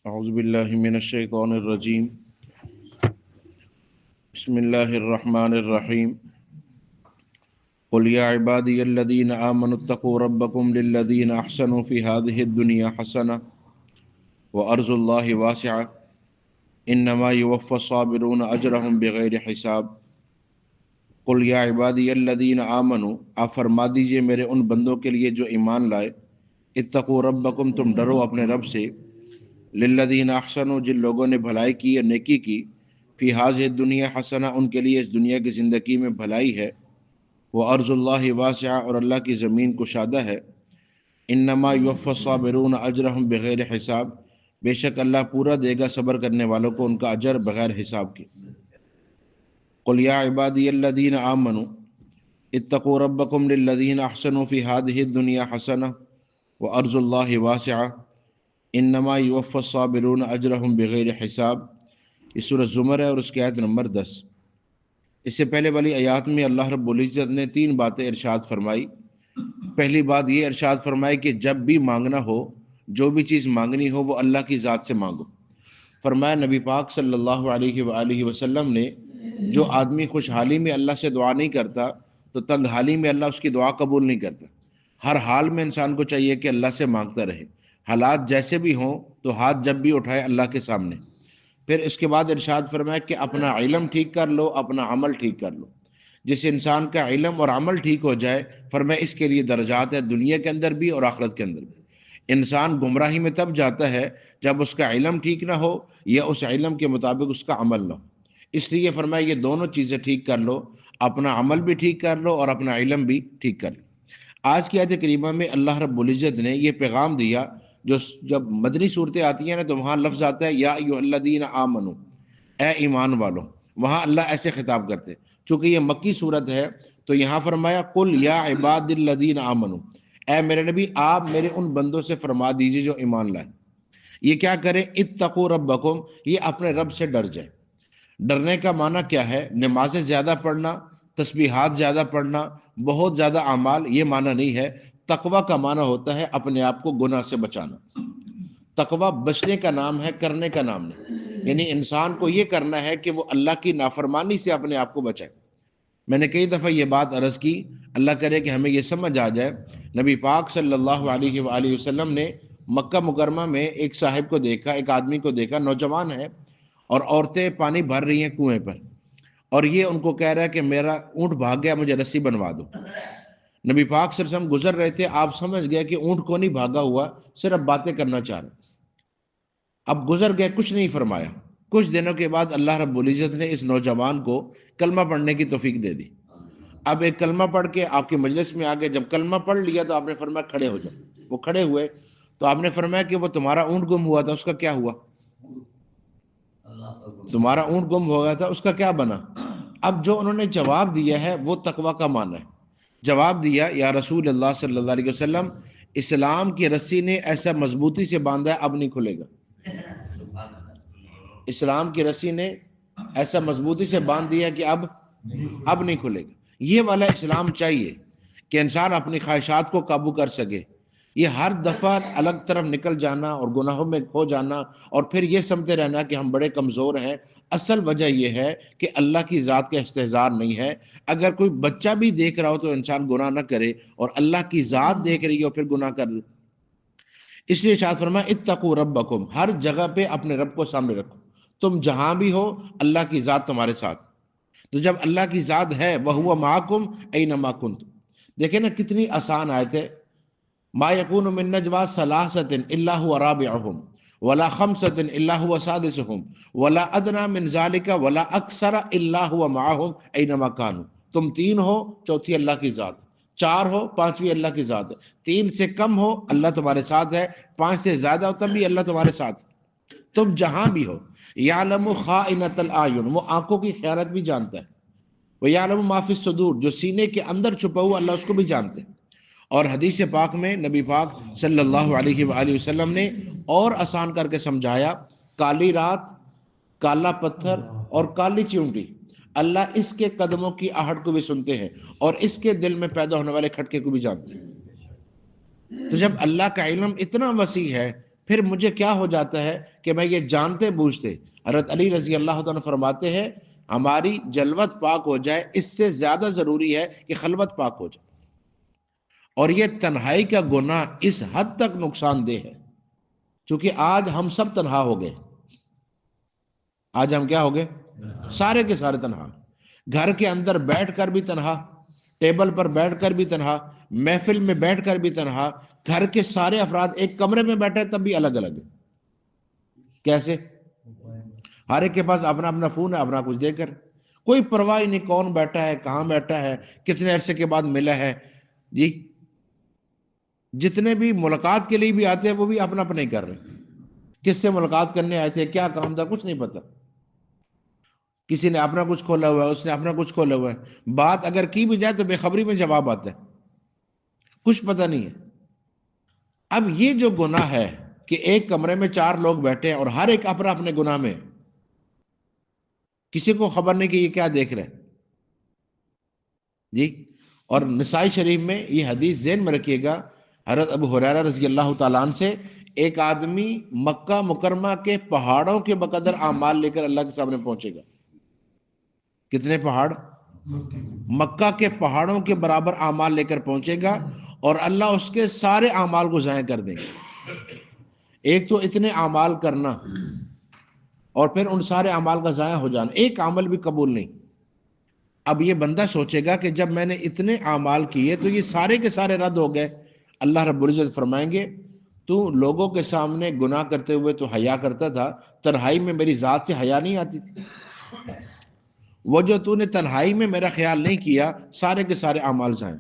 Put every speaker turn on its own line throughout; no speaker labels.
اعوذ باللہ من الشیطان الرجیم بسم اللہ الرحمن الرحیم قل یا عبادی الذین آمنوا اتقوا ربکم للذین احسنوا فی هذه الدنیا حسنہ وارض اللہ واسعہ انما یوفی الصابرون اجرہم بغیر حساب۔ قل یا عبادی الذین آمنوا، آپ فرما دیجئے میرے ان بندوں کے لیے جو ایمان لائے، اتقوا ربکم، تم ڈرو اپنے رب سے، للذین احسنوا، جن لوگوں نے بھلائی کی اور نیکی کی، فی ہذہ الدنیا حسنہ، ان کے لیے اس دنیا کی زندگی میں بھلائی ہے، وارض اللہ واسعہ، اور اللہ کی زمین کشادہ ہے، انما یوفی الصابرون اجرہم بغیر حساب، بے شک اللہ پورا دے گا صبر کرنے والوں کو ان کا اجر بغیر حساب کے۔ قل یا عبادی الذین آمنوا اتقوا ربکم للذین احسنوا فی ہذہ الدنیا حسنہ وارض اللہ واسعہ انما یوفی الصابرون اجرہم بغیر حساب۔ یہ سورۃ زمر ہے اور اس کی آیت نمبر 10۔ اس سے پہلے والی آیات میں اللہ رب العزت نے 3 باتیں ارشاد فرمائی۔ پہلی بات یہ ارشاد فرمائی کہ جب بھی مانگنا ہو، جو بھی چیز مانگنی ہو، وہ اللہ کی ذات سے مانگو۔ فرمایا نبی پاک صلی اللہ علیہ وآلہ وسلم نے، جو آدمی خوشحالی میں اللہ سے دعا نہیں کرتا تو تنگ حالی میں اللہ اس کی دعا قبول نہیں کرتا۔ ہر حال میں انسان کو چاہیے کہ اللہ سے مانگتا رہے، حالات جیسے بھی ہوں تو ہاتھ جب بھی اٹھائے اللہ کے سامنے۔ پھر اس کے بعد ارشاد فرمایا کہ اپنا علم ٹھیک کر لو، اپنا عمل ٹھیک کر لو۔ جس انسان کا علم اور عمل ٹھیک ہو جائے، فرمایا اس کے لیے درجات ہے دنیا کے اندر بھی اور آخرت کے اندر بھی۔ انسان گمراہی میں تب جاتا ہے جب اس کا علم ٹھیک نہ ہو یا اس علم کے مطابق اس کا عمل نہ ہو۔ اس لیے فرمایا یہ دونوں چیزیں ٹھیک کر لو، اپنا عمل بھی ٹھیک کر لو اور اپنا علم بھی ٹھیک کر لو۔ آج کی آیت کریمہ میں اللہ رب العزت نے یہ پیغام دیا، جب مدنی صورتیں آتی ہیں نا تو وہاں لفظ آتا ہے یا ایھا الذین آمنو، اے ایمان والو۔ وہاں اللہ ایسے خطاب کرتے، چونکہ یہ مکی صورت ہے تو یہاں فرمایا قل یا عباد الذین آمنو، اے میرے نبی آپ میرے ان بندوں سے فرما دیجئے جو ایمان لائے۔ یہ کیا کریں؟ اتقوا ربکم، یہ اپنے رب سے ڈر جائے۔ ڈرنے کا معنی کیا ہے؟ نمازیں زیادہ پڑھنا، تسبیحات زیادہ پڑھنا، بہت زیادہ اعمال، یہ معنی نہیں ہے۔ تقوی کا معنی ہوتا ہے اپنے آپ کو گناہ سے بچانا۔ تقوی بچنے کا نام ہے، کرنے کا نام نہیں۔ یعنی انسان کو یہ کرنا ہے کہ وہ اللہ کی نافرمانی سے اپنے آپ کو بچائے۔ میں نے کئی دفعہ یہ بات عرض کی، اللہ کرے کہ ہمیں یہ سمجھ آ جائے۔ نبی پاک صلی اللہ علیہ وآلہ وسلم نے مکہ مکرمہ میں ایک صاحب کو دیکھا، ایک آدمی کو دیکھا، نوجوان ہے، اور عورتیں پانی بھر رہی ہیں کنویں پر، اور یہ ان کو کہہ رہا ہے کہ میرا اونٹ بھاگ گیا، مجھے رسی بنوا دو۔ نبی پاک صلی اللہ علیہ وسلم گزر رہے تھے، آپ سمجھ گئے کہ اونٹ کو نہیں بھاگا ہوا، صرف باتیں کرنا چاہ رہے۔ اب گزر گئے، کچھ نہیں فرمایا۔ کچھ دنوں کے بعد اللہ رب العزت نے اس نوجوان کو کلمہ پڑھنے کی توفیق دے دی۔ اب ایک کلمہ پڑھ کے آپ کی مجلس میں آگے جب کلمہ پڑھ لیا تو آپ نے فرمایا کھڑے ہو جاؤ۔ وہ کھڑے ہوئے تو آپ نے فرمایا کہ وہ تمہارا اونٹ گم ہوا تھا، اس کا کیا ہوا؟ تمہارا اونٹ گم ہو گیا تھا، اس کا کیا بنا؟ اب جو انہوں نے جواب دیا ہے وہ تقوی کا معنی ہے۔ جواب دیا یا رسول اللہ صلی اللہ علیہ وسلم، اسلام کی رسی نے ایسا مضبوطی سے باندھا ہے اب نہیں کھلے گا۔ اسلام کی رسی نے ایسا مضبوطی سے باندھ دیا کہ اب نہیں کھلے گا۔ یہ والا اسلام چاہیے کہ انسان اپنی خواہشات کو قابو کر سکے۔ یہ ہر دفعہ الگ طرف نکل جانا اور گناہوں میں کھو جانا اور پھر یہ سمجھتے رہنا کہ ہم بڑے کمزور ہیں، اصل وجہ یہ ہے کہ اللہ کی ذات کا استحضار نہیں ہے۔ اگر کوئی بچہ بھی دیکھ رہا ہو تو انسان گناہ نہ کرے، اور اللہ کی ذات دیکھ رہی ہو پھر گناہ کر لے۔ اس لیے ارشاد فرمایا اتقوا ربکم، ہر جگہ پہ اپنے رب کو سامنے رکھو، تم جہاں بھی ہو اللہ کی ذات تمہارے ساتھ۔ تو جب اللہ کی ذات ہے وَهُوَ مَعَكُمْ أَيْنَمَا كُنْتُمْ، دیکھیں نا کتنی آسان آیت ہے۔ ما يكون من نجوى ثلاثة إلا هو رابعهم ولا خمسة إلا هو سادسهم ولا أدنى من ذلك ولا أكثر إلا هو معهم أينما كانوا۔ تم 3 ہو، چوتھی اللہ کی ذات، 4 ہو، 5ویں اللہ کی ذات ہے، 3 سے کم ہو اللہ تمہارے ساتھ ہے، 5 سے زیادہ ہو تب بھی اللہ تمہارے ساتھ ہے، تم جہاں بھی ہو۔ یعلم خائنۃ الأعین، وہ آنکھوں کی خیانت بھی جانتا ہے۔ وَيَعْلَمُ مَا فِي الصُّدُورِ، جو سینے کے اندر چھپا ہوا اللہ اس کو بھی جانتے ہیں۔ اور حدیث پاک میں نبی پاک صلی اللہ علیہ وآلہ وسلم نے اور آسان کر کے سمجھایا، کالی رات، کالا پتھر اور کالی چیونٹی، اللہ اس کے قدموں کی آہٹ کو بھی سنتے ہیں اور اس کے دل میں پیدا ہونے والے کھٹکے کو بھی جانتے ہیں۔ تو جب اللہ کا علم اتنا وسیع ہے پھر مجھے کیا ہو جاتا ہے کہ میں یہ جانتے بوجھتے، حضرت علی رضی اللہ تعالیٰ فرماتے ہیں ہماری جلوت پاک ہو جائے اس سے زیادہ ضروری ہے کہ خلوت پاک ہو جائے. اور یہ تنہائی کا گناہ اس حد تک نقصان دہ ہے، چونکہ آج ہم سب تنہا ہو گئے. آج ہم کیا ہو گئے؟ سارے کے سارے تنہا. گھر کے اندر بیٹھ کر بھی تنہا، ٹیبل پر بیٹھ کر بھی تنہا، محفل میں بیٹھ کر بھی تنہا. گھر کے سارے افراد ایک کمرے میں بیٹھے تب بھی الگ الگ. کیسے؟ ہر ایک کے پاس اپنا اپنا فون ہے، اپنا کچھ دے کر کوئی پرواہ نہیں کون بیٹھا ہے، کہاں بیٹھا ہے، کتنے عرصے کے بعد ملا ہے. جی جتنے بھی ملاقات کے لیے بھی آتے ہیں وہ بھی اپنا اپنا ہی کر رہے ہیں. کس سے ملاقات کرنے آئے تھے، کیا کام تھا، کچھ نہیں پتا. کسی نے اپنا کچھ کھولا ہوا ہے، اس نے اپنا کچھ کھولا ہوا ہے. بات اگر کی بھی جائے تو بے خبری میں جواب آتا ہے، کچھ پتہ نہیں ہے. اب یہ جو گناہ ہے کہ ایک کمرے میں 4 لوگ بیٹھے ہیں اور ہر ایک اپنا اپنے گناہ میں، کسی کو خبر نہیں کہ یہ کیا دیکھ رہے. جی اور نسائی شریف میں یہ حدیث ذہن میں رکھیے گا، حضرت ابو ہریرہ رضی اللہ تعالیٰ عنہ سے ایک آدمی مکہ مکرمہ کے پہاڑوں کے بقدر اعمال لے کر اللہ کے سامنے پہنچے گا. کتنے پہاڑ؟ مکہ کے پہاڑوں کے برابر اعمال لے کر پہنچے گا اور اللہ اس کے سارے اعمال کو ضائع کر دیں گے. ایک تو اتنے اعمال کرنا اور پھر ان سارے اعمال کا ضائع ہو جانا، ایک عمل بھی قبول نہیں. اب یہ بندہ سوچے گا کہ جب میں نے اتنے اعمال کیے تو یہ سارے کے سارے رد ہو گئے. اللہ رب العزت فرمائیں گے تو لوگوں کے سامنے گناہ کرتے ہوئے تو حیا کرتا تھا، تنہائی میں میری ذات سے حیا نہیں آتی تھی. وہ جو تو نے تنہائی میں میرا خیال نہیں کیا، سارے کے سارے اعمال ضائع.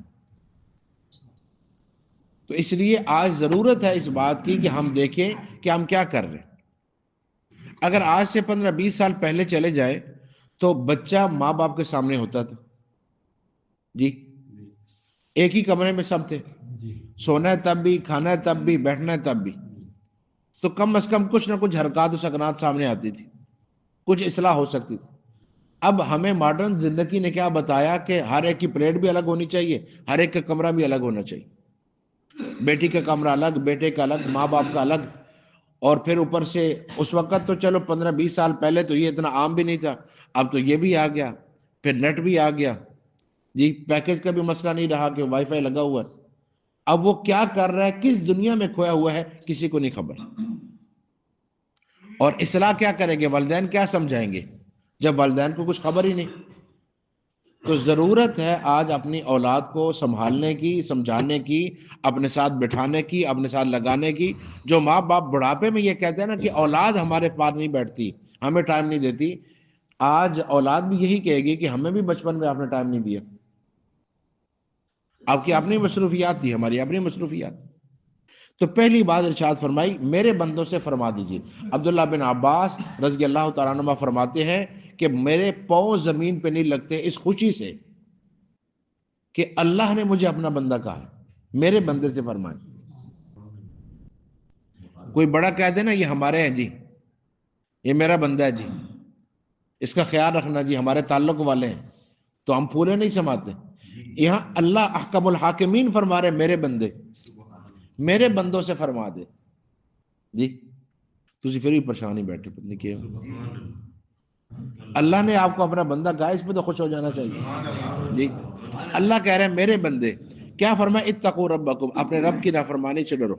تو اس لیے آج ضرورت ہے اس بات کی کہ ہم دیکھیں کہ ہم کیا کر رہے ہیں. اگر آج سے 15-20 سال پہلے چلے جائے تو بچہ ماں باپ کے سامنے ہوتا تھا. جی ایک ہی کمرے میں سب تھے، سونا ہے تب بھی، کھانا ہے تب بھی، بیٹھنا ہے تب بھی. تو کم از کم کچھ نہ کچھ حرکات و سکنات سامنے آتی تھی، کچھ اصلاح ہو سکتی تھی. اب ہمیں ماڈرن زندگی نے کیا بتایا کہ ہر ایک کی پلیٹ بھی الگ ہونی چاہیے، ہر ایک کا کمرہ بھی الگ ہونا چاہیے. بیٹی کا کمرہ الگ، بیٹے کا الگ، ماں باپ کا الگ. اور پھر اوپر سے اس وقت تو چلو 15-20 سال پہلے تو یہ اتنا عام بھی نہیں تھا، اب تو یہ بھی آ گیا، پھر نیٹ بھی آ گیا. جی پیکج کا بھی مسئلہ نہیں رہا کہ وائی فائی لگا ہوا ہے. اب وہ کیا کر رہا ہے، کس دنیا میں کھویا ہوا ہے، کسی کو نہیں خبر. اور اصلاح کیا کریں گے، والدین کیا سمجھائیں گے جب والدین کو کچھ خبر ہی نہیں. تو ضرورت ہے آج اپنی اولاد کو سنبھالنے کی، سمجھانے کی، اپنے ساتھ بٹھانے کی، اپنے ساتھ لگانے کی. جو ماں باپ بڑھاپے میں یہ کہتے ہیں نا کہ اولاد ہمارے پاس نہیں بیٹھتی، ہمیں ٹائم نہیں دیتی، آج اولاد بھی یہی کہے گی کہ ہمیں بھی بچپن میں آپ نے ٹائم نہیں دیا. آپ کی اپنی مصروفیات تھی، ہماری اپنی مصروفیات. تو پہلی بات ارشاد فرمائی میرے بندوں سے فرما دیجیے. عبداللہ بن عباس رضی اللہ تعالیٰ عنہ فرماتے ہیں کہ میرے پاؤں زمین پہ نہیں لگتے اس خوشی سے کہ اللہ نے مجھے اپنا بندہ کہا ہے. میرے بندے سے فرمائے. کوئی بڑا کہہ دے نا یہ ہمارے ہیں جی، یہ میرا بندہ ہے جی، اس کا خیال رکھنا جی، ہمارے تعلق والے ہیں، تو ہم پھولے نہیں سماتے. یہاں اللہ احکم الحاکمین فرما رہے میرے بندے، میرے بندوں سے فرما دے. جی تسی پھر بھی پریشان ہی بیٹھے، پتہ نہیں کیا. اللہ نے آپ کو اپنا بندہ کہا، اس پہ تو خوش ہو جانا چاہیے. جی اللہ کہہ رہے ہیں میرے بندے. کیا فرمایا؟ اتقوا ربکم، اپنے رب کی نافرمانی سے ڈرو.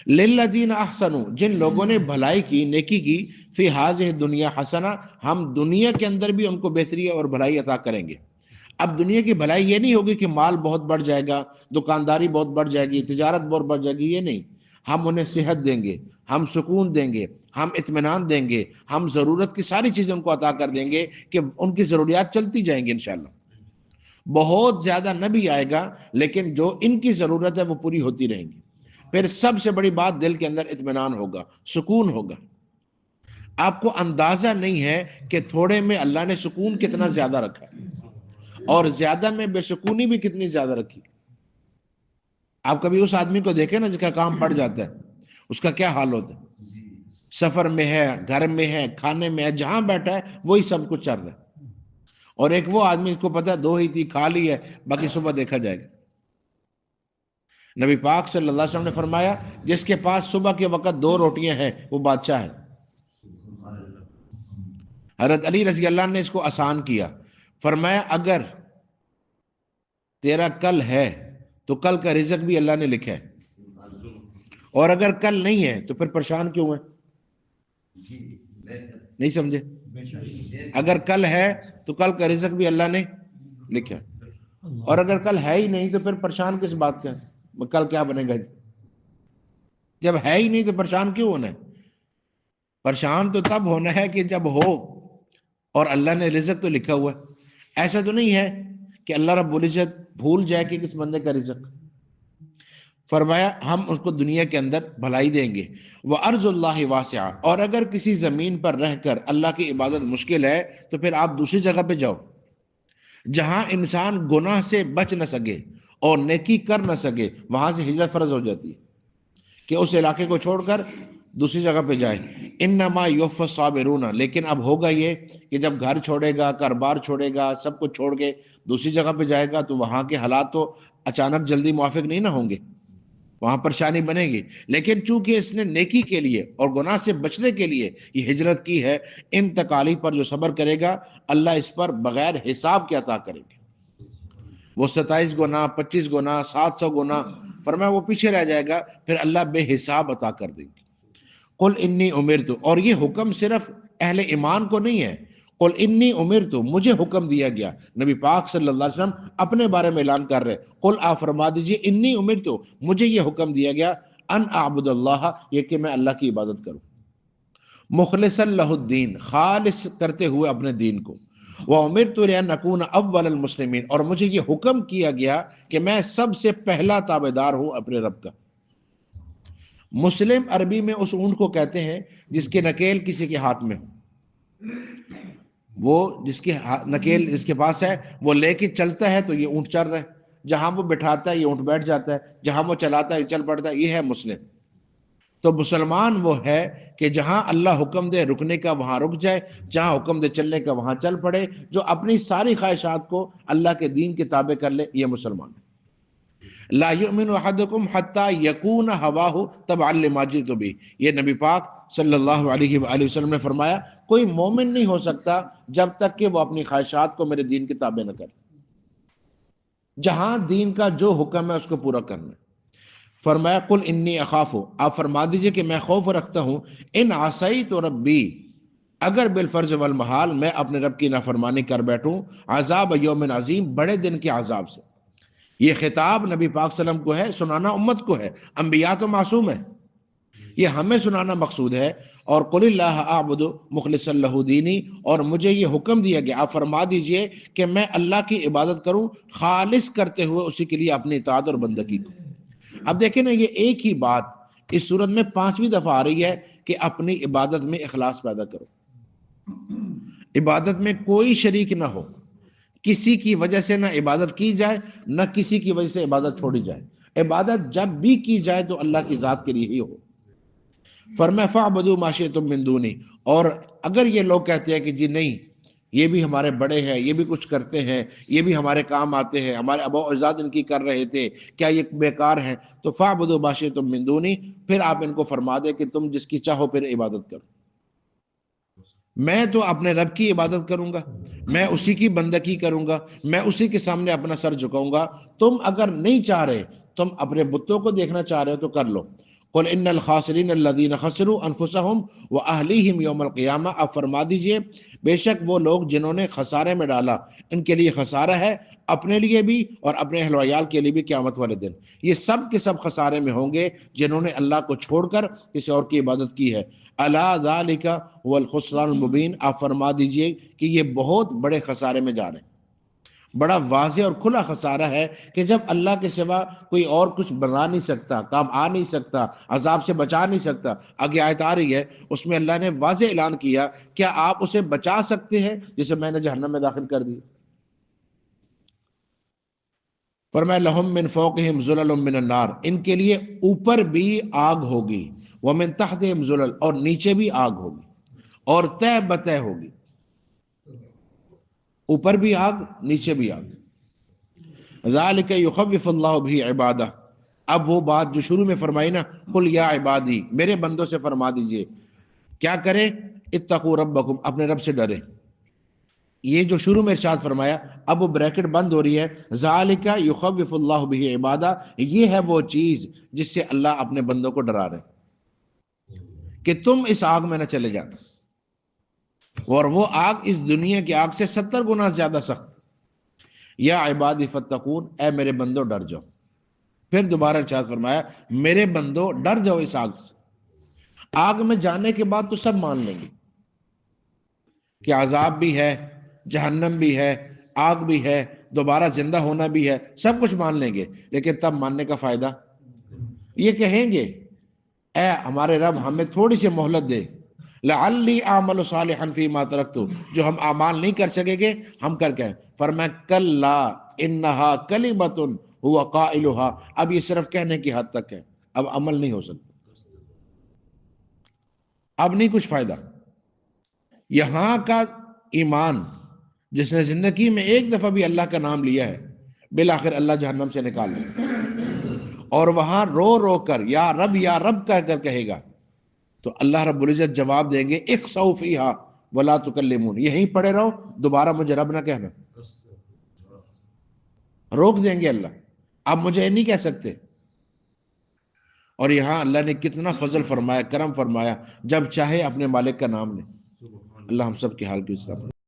للذین احسنوا، جن لوگوں نے بھلائی کی، نیکی کی، فی ہذہ دنیا حسنہ، ہم دنیا کے اندر بھی ان کو بہتری اور بھلائی عطا کریں گے. اب دنیا کی بھلائی یہ نہیں ہوگی کہ مال بہت بڑھ جائے گا، دکانداری بہت بڑھ جائے گی، تجارت بہت بڑھ جائے گی، یہ نہیں. ہم انہیں صحت دیں گے، ہم سکون دیں گے، ہم اطمینان دیں گے، ہم ضرورت کی ساری چیزیں ان کو عطا کر دیں گے کہ ان کی ضروریات چلتی جائیں گی انشاءاللہ. بہت زیادہ نہ بھی آئے گا لیکن جو ان کی ضرورت ہے وہ پوری ہوتی رہیں گی. پھر سب سے بڑی بات دل کے اندر اطمینان ہوگا، سکون ہوگا. آپ کو اندازہ نہیں ہے کہ تھوڑے میں اللہ نے سکون کتنا زیادہ رکھا ہے اور زیادہ میں بے سکونی بھی کتنی زیادہ رکھی. آپ کبھی اس آدمی کو دیکھیں نا جس کا کام پڑ جاتا ہے، اس کا کیا حال ہوتا ہے. سفر میں ہے، گھر میں ہے، کھانے میں ہے، جہاں بیٹھا ہے وہی سب کچھ چل رہا ہے. اور ایک وہ آدمی اس کو پتا ہے 2 ہی تھی، کھا لی ہے، باقی صبح دیکھا جائے گا. نبی پاک صلی اللہ علیہ وسلم نے فرمایا جس کے پاس صبح کے وقت 2 روٹیاں ہیں وہ بادشاہ ہے۔ حضرت علی رضی اللہ عنہ نے اس کو آسان کیا، فرمایا اگر تیرا کل ہے تو کل کا رزق بھی اللہ نے لکھا ہے، اور اگر کل نہیں ہے تو پھر پریشان کیوں ہے؟ نہیں سمجھے؟ اگر کل ہے تو کل کا رزق بھی اللہ نے لکھا ہے، اور اگر کل ہے ہی نہیں تو پھر پریشان کس بات کا؟ کل کیا بنے گا؟ جب ہے ہی نہیں تو پریشان کیوں ہونا ہے؟ پریشان تو تب ہونا ہے کہ جب ہو اور اللہ نے رزق تو لکھا ہوا ہے۔ ایسا تو نہیں ہے کہ اللہ رب العزت بھول جائے کہ کس بندے کا رزق۔ فرمایا ہم اس کو دنیا کے اندر بھلائی دیں گے۔ وَأَرْضُ اللَّهِ وَاسِعَةٌ، اور اگر کسی زمین پر رہ کر اللہ کی عبادت مشکل ہے تو پھر آپ دوسری جگہ پہ جاؤ جہاں انسان گناہ سے بچ نہ سکے اور نیکی کر نہ سکے، وہاں سے ہجرت فرض ہو جاتی ہے کہ اس علاقے کو چھوڑ کر دوسری جگہ پہ جائے۔ انما یوفی الصابرون، لیکن اب ہوگا یہ کہ جب گھر چھوڑے گا، کاروبار چھوڑے گا، سب کچھ چھوڑ کے دوسری جگہ پہ جائے گا تو وہاں کے حالات تو اچانک جلدی موافق نہیں نہ ہوں گے، وہاں پریشانی بنے گی۔ لیکن چونکہ اس نے نیکی کے لیے اور گناہ سے بچنے کے لیے یہ ہجرت کی ہے، ان تکالیف پر جو صبر کرے گا اللہ اس پر بغیر حساب کے عطا کرے گا۔ وہ 27 گنا، 25 گنا، 700 گنا، فرمایا وہ پیچھے رہ جائے گا، پھر اللہ بے حساب عطا کر دیں گے۔ قل انی امرت، اور یہ حکم صرف اہل ایمان کو نہیں ہے۔ قل انی امرت، مجھے حکم دیا گیا۔ نبی پاک صلی اللہ علیہ وسلم اپنے بارے میں اعلان کر رہے، قل آپ فرما دیجئے انی امرت، مجھے یہ حکم دیا گیا ان اعبد اللہ، یہ کہ میں اللہ کی عبادت کروں، مخلصا لہ الدین، خالص کرتے ہوئے اپنے دین کو، وَأُمِرْتُ لِأَنْ أَكُونَ أَوَّلَ الْمُسْلِمِينَ، اور مجھے یہ حکم کیا گیا کہ میں سب سے پہلا تابعدار ہوں اپنے رب کا۔ مسلم عربی میں اس اونٹ کو کہتے ہیں جس کے نکیل کسی کے ہاتھ میں ہو، وہ جس کی نکیل جس کے پاس ہے وہ لے کے چلتا ہے تو یہ اونٹ چل رہا ہے، جہاں وہ بٹھاتا ہے یہ اونٹ بیٹھ جاتا ہے، جہاں وہ چلاتا ہے یہ چل پڑتا ہے، یہ ہے مسلم۔ تو مسلمان وہ ہے کہ جہاں اللہ حکم دے رکنے کا وہاں رک جائے، جہاں حکم دے چلنے کا وہاں چل پڑے، جو اپنی ساری خواہشات کو اللہ کے دین کے تابع کر لے، یہ مسلمان ہے۔ لا یؤمن احدکم حتی یکون ہواہ تبعا لما جئت بہ، یہ نبی پاک صلی اللہ علیہ وآلہ وسلم نے فرمایا کوئی مومن نہیں ہو سکتا جب تک کہ وہ اپنی خواہشات کو میرے دین کے تابع نہ کرے، جہاں دین کا جو حکم ہے اس کو پورا کرنا ہے۔ فرمایا قل انی اخاف، آپ فرما دیجئے کہ میں خوف رکھتا ہوں، ان عصیت ربی، اگر بالفرض والمحال میں اپنے رب کی نافرمانی کر بیٹھوں، عذاب یوم عظیم، بڑے دن کے عذاب سے۔ یہ خطاب نبی پاک صلی اللہ علیہ وسلم کو ہے، سنانا امت کو ہے، انبیاء تو معصوم ہے، یہ ہمیں سنانا مقصود ہے۔ اور قل اللہ اعبد مخلصا لہ دینی، اور مجھے یہ حکم دیا گیا آپ فرما دیجئے کہ میں اللہ کی عبادت کروں خالص کرتے ہوئے اسی کے لیے اپنی اطاعت اور بندگی کو۔ اب دیکھیں نا، یہ ایک ہی بات اس صورت میں 5ویں دفعہ آ رہی ہے کہ اپنی عبادت میں اخلاص پیدا کرو، عبادت میں کوئی شریک نہ ہو، کسی کی وجہ سے نہ عبادت کی جائے نہ کسی کی وجہ سے عبادت چھوڑی جائے، عبادت جب بھی کی جائے تو اللہ کی ذات کے لیے ہی ہو۔ فرمایا فاعبدوا ما شئتم من دونی، اور اگر یہ لوگ کہتے ہیں کہ جی نہیں یہ بھی ہمارے بڑے ہیں، یہ بھی کچھ کرتے ہیں، یہ بھی ہمارے کام آتے ہیں، ہمارے ابا و اجداد ان کی کر رہے تھے، کیا یہ بیکار ہیں؟ تو فاعبدوا ما شئتم من دونی، پھر آپ ان کو فرما دیں کہ تم جس کی چاہو پھر عبادت کرو، میں تو اپنے رب کی عبادت کروں گا، میں اسی کی بندگی کروں گا، میں اسی کے سامنے اپنا سر جھکاؤں گا۔ تم اگر نہیں چاہ رہے، تم اپنے بتوں کو دیکھنا چاہ رہے ہو تو کر لو۔ قل ان الخاسرین الذین خسروا انفسهم واہلیہم یوم القیامہ، آپ فرما دیجئے بے شک وہ لوگ جنہوں نے خسارے میں ڈالا، ان کے لیے خسارہ ہے، اپنے لیے بھی اور اپنے اہل و عیال کے لیے بھی قیامت والے دن۔ یہ سب کے سب خسارے میں ہوں گے جنہوں نے اللہ کو چھوڑ کر کسی اور کی عبادت کی ہے۔ الا ذالک هو الخسران المبین، آپ فرما دیجئے کہ یہ بہت بڑے خسارے میں جا رہے ہیں، بڑا واضح اور کھلا خسارہ ہے کہ جب اللہ کے سوا کوئی اور کچھ بنا نہیں سکتا، کام آ نہیں سکتا، عذاب سے بچا نہیں سکتا۔ آگے آیت آ رہی ہے، اس میں اللہ نے واضح اعلان کیا کیا آپ اسے بچا سکتے ہیں جسے میں نے جہنم میں داخل کر دیا؟ فرمایا لہم من فوقہم ظلل من النار، ان کے لیے اوپر بھی آگ ہوگی، ومن تحتہم ظلل، اور نیچے بھی آگ ہوگی، اور تہ بتہ ہوگی، اوپر بھی آگ نیچے بھی آگ۔ ذالک یخوف اللہ بھی عبادہ، اب وہ بات جو شروع میں فرمائی نا، قل یا عبادی، میرے بندوں سے فرما دیجئے کیا کریں، اتقوا ربکم، اپنے رب سے ڈریں. یہ جو شروع میں ارشاد فرمایا، اب وہ بریکٹ بند ہو رہی ہے، ذالک یخوف اللہ بہ عبادہ، یہ ہے وہ چیز جس سے اللہ اپنے بندوں کو ڈرا رہے ہیں کہ تم اس آگ میں نہ چلے جانا، اور وہ آگ اس دنیا کی آگ سے 70 گنا زیادہ سخت. یا عبادی فتقون، اے میرے بندو ڈر جاؤ. پھر دوبارہ ارشاد فرمایا میرے بندو ڈر جاؤ اس آگ سے. آگ میں جانے کے بعد تو سب مان لیں گے کہ عذاب بھی ہے، جہنم بھی ہے، آگ بھی ہے، دوبارہ زندہ ہونا بھی ہے، سب کچھ مان لیں گے. لیکن تب ماننے کا فائدہ، یہ کہیں گے اے ہمارے رب ہمیں تھوڑی سی مہلت دے، لعلی اعمل صالحا فیما ترکت، جو ہم اعمال نہیں کر سکیں گے ہم کر کے. فرمایا کلا انہا کلمۃ هو قائلها، اب یہ صرف کہنے کی حد تک ہے، اب عمل نہیں ہو سکتا، اب نہیں کچھ فائدہ. یہاں کا ایمان جس نے زندگی میں ایک دفعہ بھی اللہ کا نام لیا ہے، بالآخر اللہ جہنم سے نکال لے، اور وہاں رو رو کر یا رب کہہ کر کہے گا تو اللہ رب العزت جواب دیں گے اخسؤ فیہا ولا تکلمون، یہیں پڑے رہو، دوبارہ مجھے رب نہ کہنا. روک دیں گے اللہ، آپ مجھے نہیں کہہ سکتے. اور یہاں اللہ نے کتنا فضل فرمایا، کرم فرمایا، جب چاہے اپنے مالک کا نام لے. اللہ ہم سب کے حال کی اصلاح